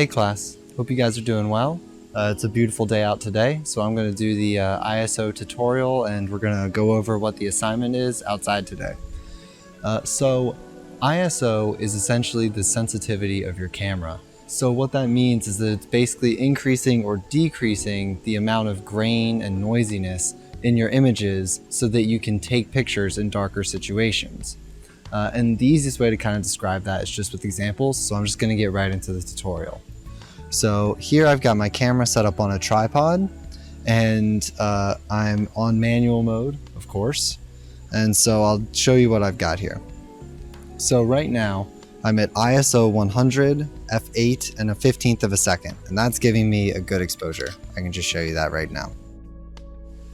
Hey class, hope you guys are doing well. It's a beautiful day out today, so I'm going to do the ISO tutorial and we're going to go over what the assignment is outside today. So ISO is essentially the sensitivity of your camera. So what that means is that it's basically increasing or decreasing the amount of grain and noisiness in your images so that you can take pictures in darker situations. And the easiest way to kind of describe that is just with examples, so I'm just going to get right into the tutorial. So here I've got my camera set up on a tripod, and I'm on manual mode, of course, and so I'll show you what I've got here. So right now I'm at ISO 100, f8, and a 15th of a second, and that's giving me a good exposure. I can just show you that right now.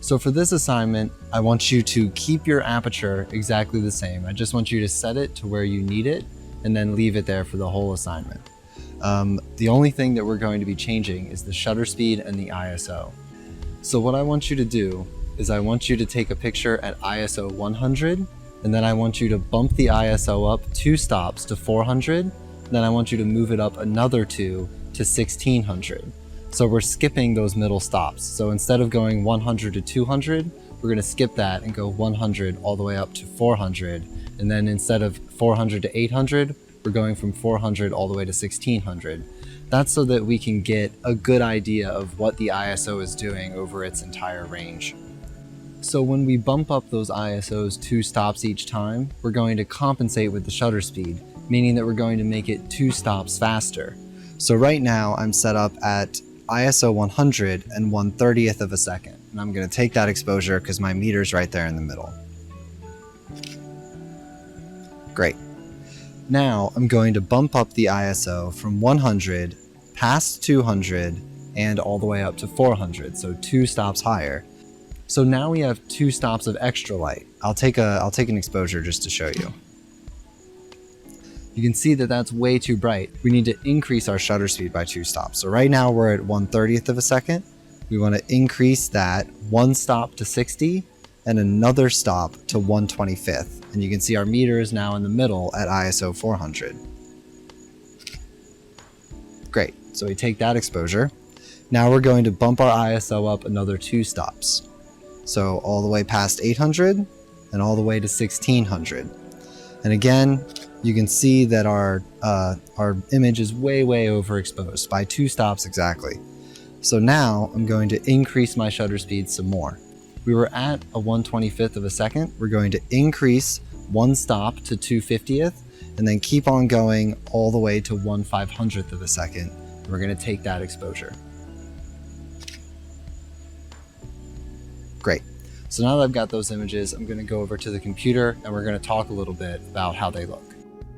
So for this assignment, I want you to keep your aperture exactly the same. I just want you to set it to where you need it and then leave it there for the whole assignment. The only thing that we're going to be changing is the shutter speed and the ISO. So what I want you to do is I want you to take a picture at ISO 100, and then I want you to bump the ISO up 2 stops to 400, then I want you to move it up another 2 to 1600. So we're skipping those middle stops. So instead of going 100 to 200, we're going to skip that and go 100 all the way up to 400. And then instead of 400 to 800, we're going from 400 all the way to 1600. That's so that we can get a good idea of what the ISO is doing over its entire range. So when we bump up those ISOs 2 stops each time, we're going to compensate with the shutter speed, meaning that we're going to make it 2 stops faster. So right now I'm set up at ISO 100 and 1/30th of a second. And I'm going to take that exposure because my meter's right there in the middle. Great. Now I'm going to bump up the ISO from 100 past 200 and all the way up to 400, so 2 stops higher. So now we have 2 stops of extra light. I'll take an exposure just to show you. You can see that that's way too bright. We need to increase our shutter speed by 2 stops. So right now we're at 1/30th of a second. We want to increase that 1 stop to 60 and another stop to 1/25th. And you can see our meter is now in the middle at ISO 400. Great, so we take that exposure. Now we're going to bump our ISO up another 2 stops. So all the way past 800 and all the way to 1600. And again, you can see that our image is way overexposed by 2 stops exactly. So now I'm going to increase my shutter speed some more. We were at a 1/25th of a second. We're going to increase 1 stop to 2/50th and then keep on going all the way to 1/500th of a second. We're going to take that exposure. Great. So now that I've got those images, I'm going to go over to the computer and we're going to talk a little bit about how they look.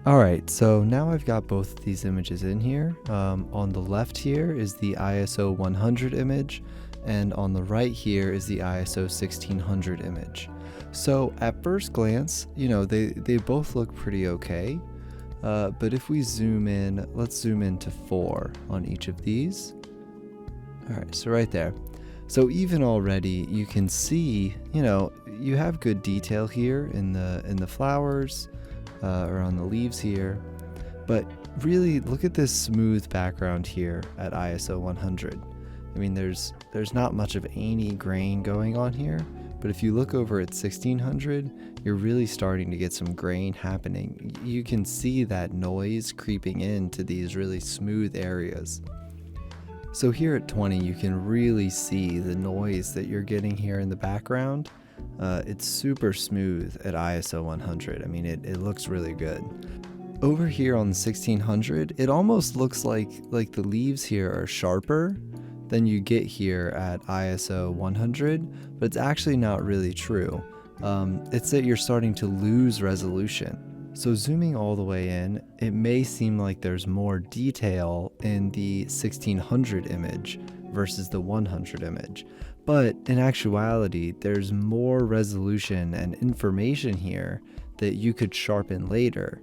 Alright, so now I've got both of these images in here. On the left here is the ISO 100 image, and on the right here is the ISO 1600 image. So at first glance, you know, they both look pretty okay, but if we zoom in, let's zoom in to 4 on each of these. Alright, so right there. So even already you can see, you know, you have good detail here in the flowers, or on the leaves here, but really look at this smooth background here at ISO 100. I mean, there's not much of any grain going on here, but if you look over at 1600, you're really starting to get some grain happening. You can see that noise creeping into these really smooth areas. So here at 20, you can really see the noise that you're getting here in the background. It's super smooth at ISO 100. I mean, it looks really good. Over here on 1600, it almost looks like the leaves here are sharper than you get here at ISO 100, but it's actually not really true. It's that you're starting to lose resolution. So zooming all the way in, it may seem like there's more detail in the 1600 image versus the 100 image. But in actuality, there's more resolution and information here that you could sharpen later.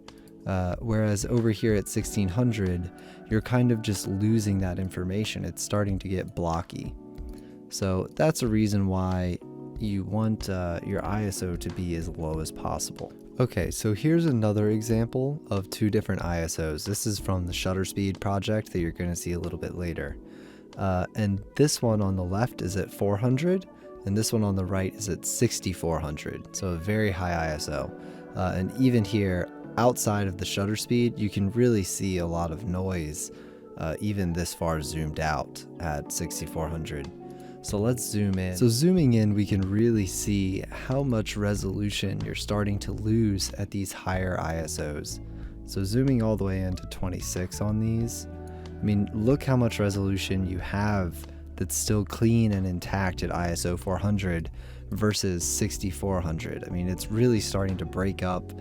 Whereas over here at 1600, you're kind of just losing that information. It's starting to get blocky. So that's a reason why you want your ISO to be as low as possible. Okay, so here's another example of two different ISOs. This is from the shutter speed project that you're going to see a little bit later. And this one on the left is at 400, and this one on the right is at 6400, so a very high ISO. And even here, outside of the shutter speed, you can really see a lot of noise, even this far zoomed out at 6400. So let's zoom in. So zooming in, we can really see how much resolution you're starting to lose at these higher ISOs. So zooming all the way into 26 on these, I mean, look how much resolution you have that's still clean and intact at ISO 400 versus 6400. I mean, it's really starting to break up.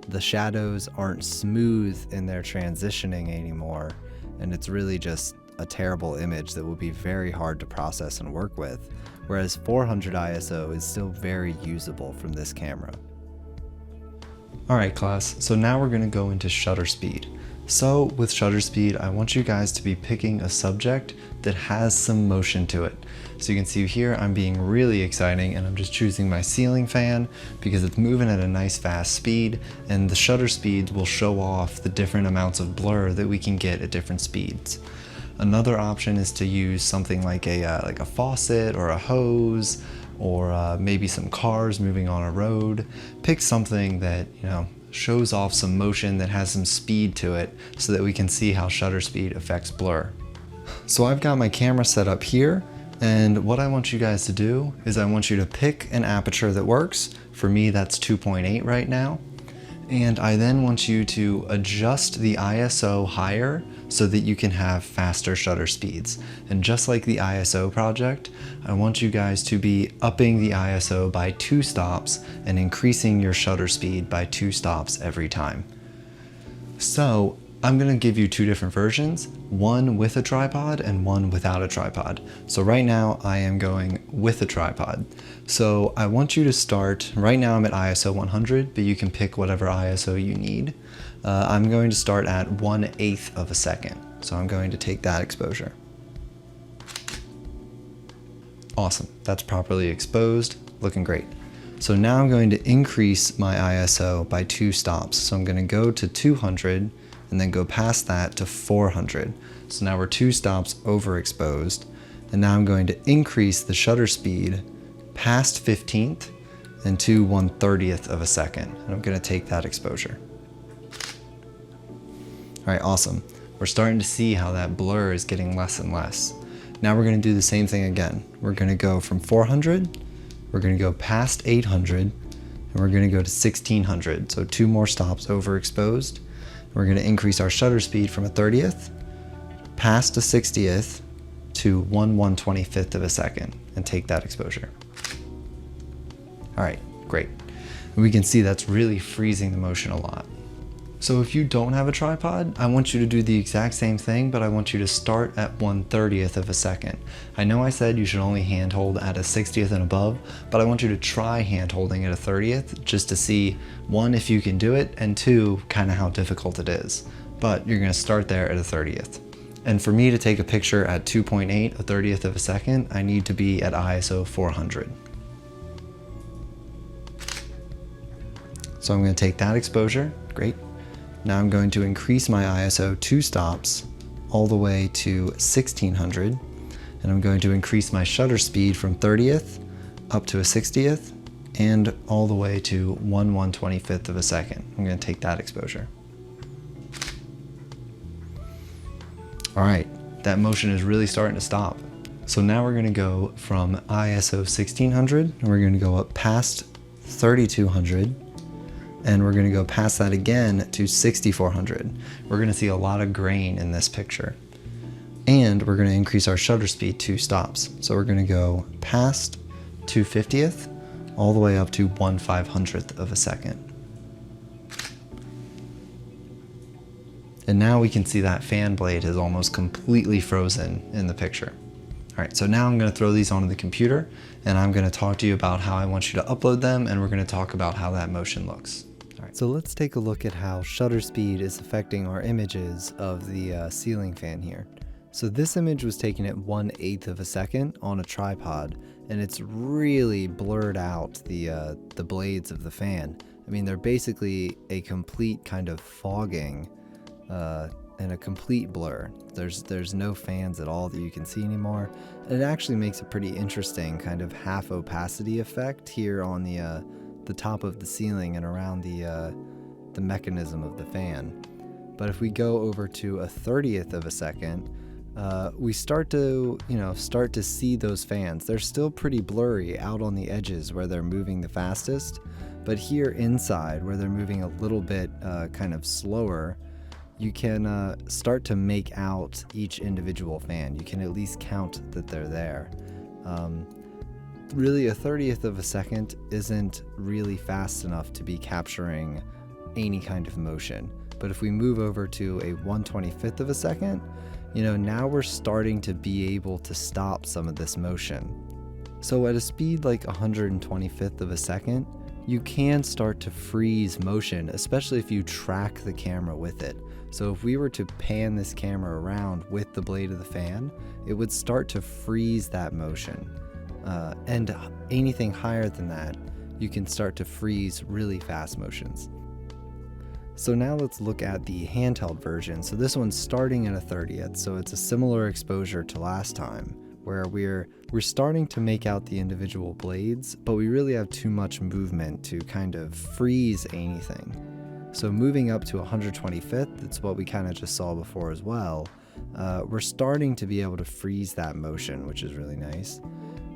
The shadows aren't smooth in their transitioning anymore, and it's really just a terrible image that will be very hard to process and work with, whereas 400 ISO is still very usable from this camera. Alright class, so now we're going to go into shutter speed. So with shutter speed, I want you guys to be picking a subject that has some motion to it. So you can see here I'm being really exciting and I'm just choosing my ceiling fan because it's moving at a nice fast speed, and the shutter speeds will show off the different amounts of blur that we can get at different speeds. Another option is to use something like a faucet or a hose, or maybe some cars moving on a road. Pick something that, you know, shows off some motion, that has some speed to it, so that we can see how shutter speed affects blur. So I've got my camera set up here, and what I want you guys to do is I want you to pick an aperture that works. For me, that's 2.8 right now. And I then want you to adjust the ISO higher so that you can have faster shutter speeds. And just like the ISO project, I want you guys to be upping the ISO by 2 stops and increasing your shutter speed by 2 stops every time. So I'm gonna give you 2 different versions, one with a tripod and one without a tripod. So right now I am going with a tripod. So I want you to start, right now I'm at ISO 100, but you can pick whatever ISO you need. I'm going to start at 1/8 of a second. So I'm going to take that exposure. Awesome, that's properly exposed, looking great. So now I'm going to increase my ISO by 2 stops. So I'm gonna go to 200, and then go past that to 400. So now we're 2 stops overexposed. And now I'm going to increase the shutter speed past 15th and to 1/30th of a second. And I'm gonna take that exposure. All right, awesome. We're starting to see how that blur is getting less and less. Now we're gonna do the same thing again. We're gonna go from 400, we're gonna go past 800, and we're gonna go to 1600. So 2 more stops overexposed. We're going to increase our shutter speed from a 30th past a 60th to 1/125th of a second and take that exposure. All right, great. And we can see that's really freezing the motion a lot. So if you don't have a tripod, I want you to do the exact same thing, but I want you to start at 1/30th of a second. I know I said you should only handhold at a 60th and above, but I want you to try handholding at a 30th just to see, 1, if you can do it, and 2, kind of how difficult it is. But you're gonna start there at a 30th. And for me to take a picture at 2.8, a 30th of a second, I need to be at ISO 400. So I'm gonna take that exposure, great. Now I'm going to increase my ISO 2 stops all the way to 1600, and I'm going to increase my shutter speed from 30th up to a 60th and all the way to 1/125th of a second. I'm going to take that exposure. All right, that motion is really starting to stop. So now we're going to go from ISO 1600 and we're going to go up past 3200. And we're going to go past that again to 6400. We're going to see a lot of grain in this picture. And we're going to increase our shutter speed 2 stops. So we're going to go past 2/50th all the way up to 1/500th of a second. And now we can see that fan blade is almost completely frozen in the picture. All right, so now I'm going to throw these onto the computer and I'm going to talk to you about how I want you to upload them, and we're going to talk about how that motion looks. So let's take a look at how shutter speed is affecting our images of the ceiling fan here. So this image was taken at 1/8 of a second on a tripod, and it's really blurred out the blades of the fan. I mean, they're basically a complete kind of fogging and a complete blur. There's no fans at all that you can see anymore. And it actually makes a pretty interesting kind of half opacity effect here on the top of the ceiling and around the mechanism of the fan. But if we go over to a 1/30th of a second, we start to see those fans. They're still pretty blurry out on the edges where they're moving the fastest, but here inside where they're moving a little bit kind of slower, you can start to make out each individual fan. You can at least count that they're there. Really, a 1/30th of a second isn't really fast enough to be capturing any kind of motion. But if we move over to a 1/25th of a second, now we're starting to be able to stop some of this motion. So at a speed like 125th of a second, you can start to freeze motion, especially if you track the camera with it. So if we were to pan this camera around with the blade of the fan, it would start to freeze that motion. And anything higher than that, you can start to freeze really fast motions. So now let's look at the handheld version. So this one's starting at a 1/30th, so it's a similar exposure to last time, where we're starting to make out the individual blades, but we really have too much movement to kind of freeze anything. So moving up to 125th, that's what we kind of just saw before as well, we're starting to be able to freeze that motion, which is really nice.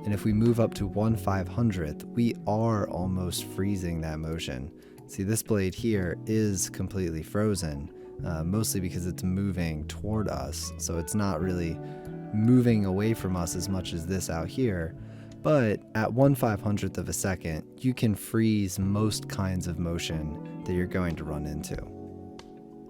And if we move up to 1/500th, we are almost freezing that motion. See, this blade here is completely frozen, mostly because it's moving toward us, so it's not really moving away from us as much as this out here. But at 1/500th of a second, you can freeze most kinds of motion that you're going to run into.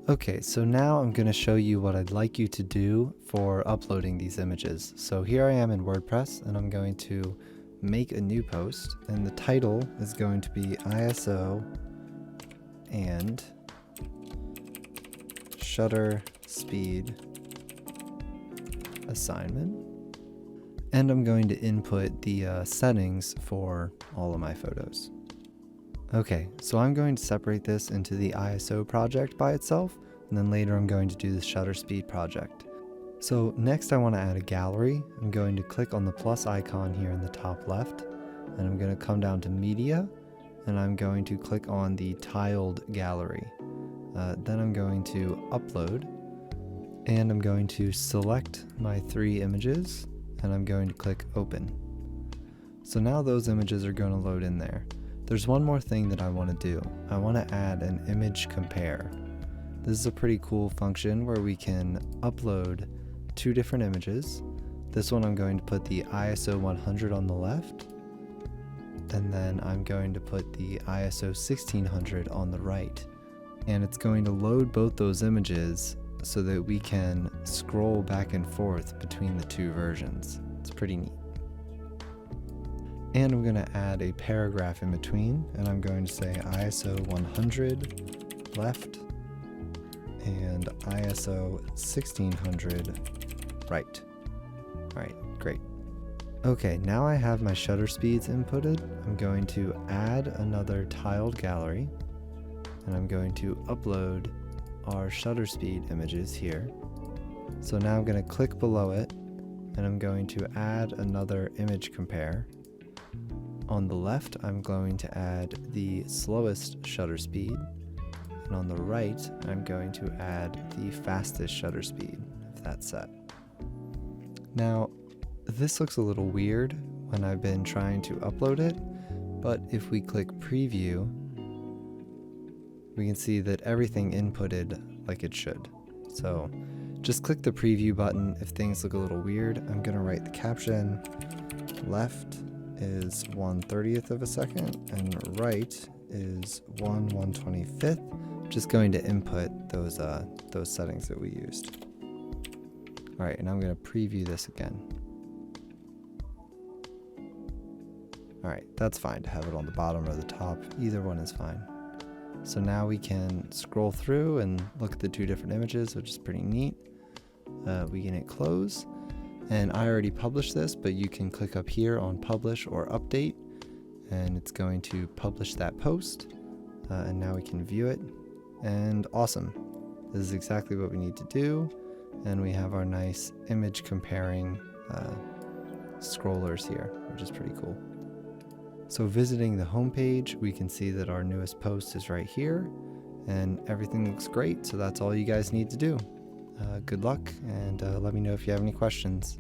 Okay, so now I'm going to show you what I'd like you to do for uploading these images. So here I am in WordPress, and I'm going to make a new post, and the title is going to be ISO and shutter speed assignment. And I'm going to input the settings for all of my photos. Okay, so I'm going to separate this into the ISO project by itself, and then later I'm going to do the shutter speed project. So next I want to add a gallery. I'm going to click on the plus icon here in the top left, and I'm going to come down to media, and I'm going to click on the tiled gallery. Then I'm going to upload, and I'm going to select my 3 images, and I'm going to click open. So now those images are going to load in there. There's one more thing that I want to do. I want to add an image compare. This is a pretty cool function where we can upload 2 different images. This one I'm going to put the ISO 100 on the left, and then I'm going to put the ISO 1600 on the right. And it's going to load both those images so that we can scroll back and forth between the 2 versions. It's pretty neat. And I'm going to add a paragraph in between, and I'm going to say ISO 100 left and ISO 1600 right. Alright, great. Okay, now I have my shutter speeds inputted. I'm going to add another tiled gallery, and I'm going to upload our shutter speed images here. So now I'm going to click below it, and I'm going to add another image compare. On the left, I'm going to add the slowest shutter speed, and on the right, I'm going to add the fastest shutter speed, if that's set. Now, this looks a little weird when I've been trying to upload it, but if we click preview, we can see that everything inputted like it should. So just click the preview button if things look a little weird. I'm going to write the caption, left is 1/30th of a second, and right is 1/125th. Just going to input those settings that we used. All right, and I'm going to preview this again. All right, that's fine to have it on the bottom or the top. Either one is fine. So now we can scroll through and look at the 2 different images, which is pretty neat. We can hit close. And I already published this, but you can click up here on publish or update, and it's going to publish that post. and now we can view it, and awesome. This is exactly what we need to do, and we have our nice image comparing scrollers here, which is pretty cool. So visiting the homepage, we can see that our newest post is right here, and everything looks great, so that's all you guys need to do. Good luck, and let me know if you have any questions.